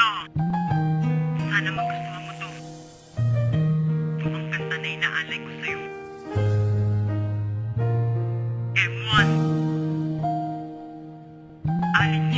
Yo! Sana magustuhan mo to. Ito ang kanta na inaalay ko sa'yo. M1 Alin G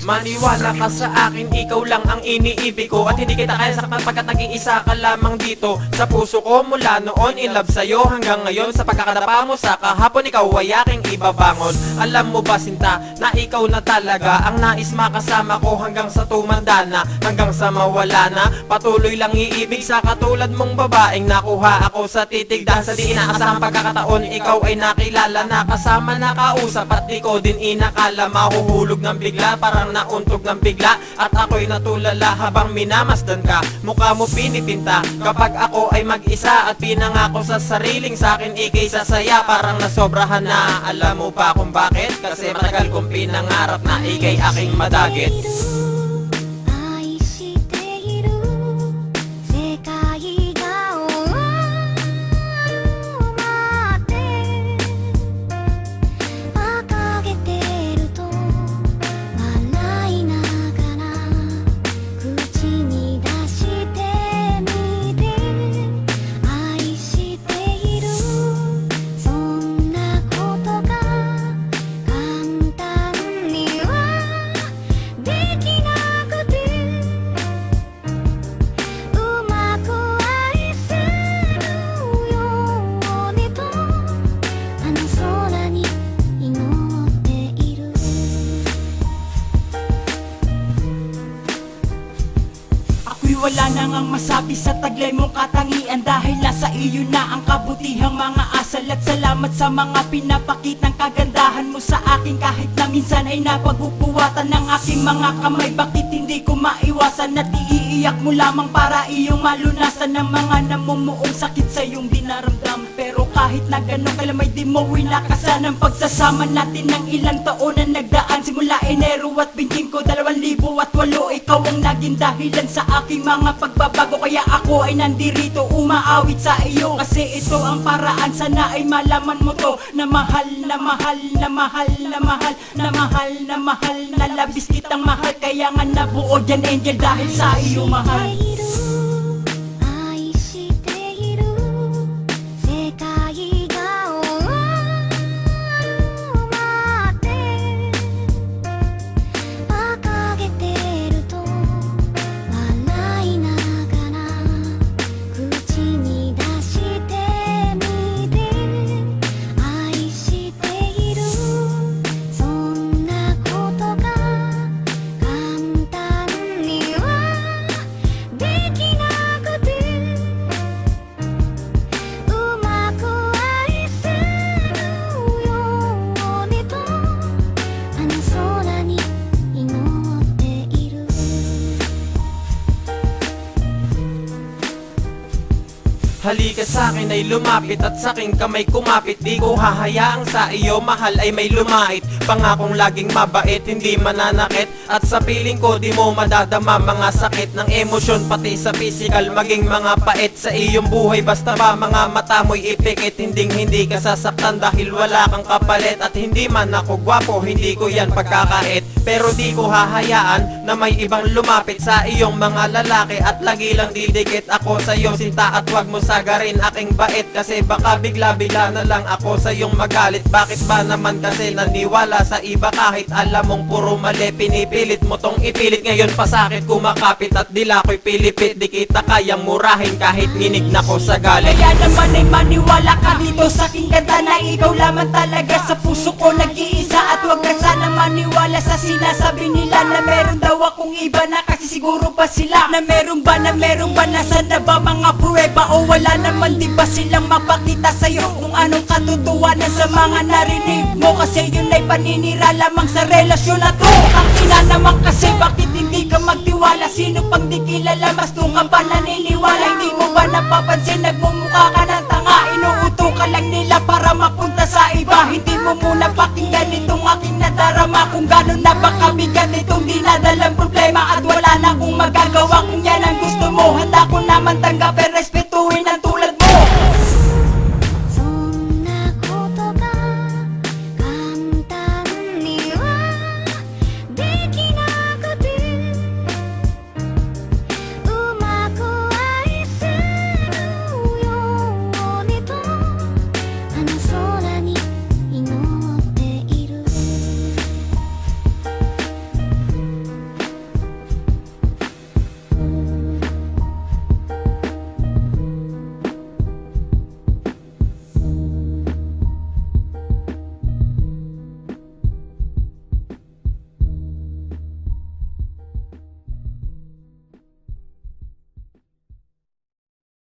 Maniwala ka sa akin, ikaw lang ang iniibig ko. At hindi kita kaya saktan pagkat naging isa ka lamang dito. Sa puso ko mula noon, in love sa'yo hanggang ngayon. Sa pagkakadapa mo sa kahapon, ikaw ay aking ibabangon. Alam mo ba sinta, na ikaw na talaga ang nais makasama ko hanggang sa tumanda na, hanggang sa mawala na. Patuloy lang iibig sa katulad mong babaeng nakuha ako sa titig. Dahil sa di inaasahang pagkakataon, ikaw ay nakilala na kasama na kausap. At di ko din inakala mahuhulog ng bigla, parang nauntog ng bigla. At ako'y natulala habang minamasdan ka. Mukha mo pinipinta kapag ako ay mag-isa. At pinangako sa sariling sa'kin ika'y sasaya. Parang nasobrahan na, alam mo ba kung bakit? Kasi matagal kong pinangarap na ika'y aking madagit. Wala na ngang masabi sa taglay mong katangian. Dahil nasa iyo na ang kabutihang mga asal. At salamat sa mga pinapakitang kagandahan mo sa akin. Kahit na minsan ay napagbubuwatan ng aking mga kamay. Bakit hindi ko maiwasan at iiyak mo lamang para iyong malunasan ng mga namumuong sakit sa iyong dinaramdam. Pero kahit na gano'n kailan may di mo winakasan ang pagsasama natin ng ilang taon na nagdaan. Simula Enero at 25, 2008, ikaw ang naging dahilan sa aking mga pagbabago. Kaya ako ay nandirito umaawit sa iyo. Kasi ito ang paraan, sana ay malaman mo to. Na mahal, na mahal, na mahal, na mahal, na mahal, na mahal, na labis kitang mahal. Kaya nga nabuo dyan angel dahil sa iyo mahal. Halika sa'kin ay lumapit at sa'king kamay kumapit. Di ko hahayaang sa iyo mahal ay may lumait. Pangakong laging mabait, hindi mananakit. At sa piling ko di mo madadama mga sakit ng emosyon pati sa physical. Maging mga pait sa iyong buhay basta ba mga mata mo'y ipikit. Hindi ka sasaktan dahil wala kang kapalit. At hindi man ako gwapo, hindi ko yan pagkakait. Pero di ko hahayaan na may ibang lumapit sa iyong mga lalaki. At lagi lang didikit ako sa iyo sinta. At wag mo sagarin aking bait. Kasi baka bigla-bigla na lang ako sa iyong magalit. Bakit ba naman kasi naniwala sa iba kahit alam mong puro mali. Pinipilit mo tong ipilit, ngayon pa sakit kumakapit. At dila ko'y pilipit, di kita kayang murahin kahit nginig na ko sa galit. Kaya naman ay maniwala ka dito sa aking ganda na ikaw lamang talaga sa puso ko nag-iisa. At wag ka sana maniwala sa sinasabi nila na meron daw akong iba na kasi siguro pa sila. Na meron ba, nasaan na ba mga pruweba? O wala naman di ba silang mapakita sa'yo kung anong katotohanan sa mga narinig mo? Kasi yun ay paninira lamang sa relasyon na to. Ang ina naman kasi bakit hindi ka magtiwala? Sino pang di kilala mas nung ka pa naniniwala? Hindi mo ba napapansin nagmumukha ka ng tanga? Inuuto ka lang nila para mapunta sa iba. Hindi mo muna pakinggan itong aking nadarama. Kung gano'n na ba kabigat itong dinadalang problema. At wala na akong magagawa kung yan ang gusto mo. Handa ko naman tanggapin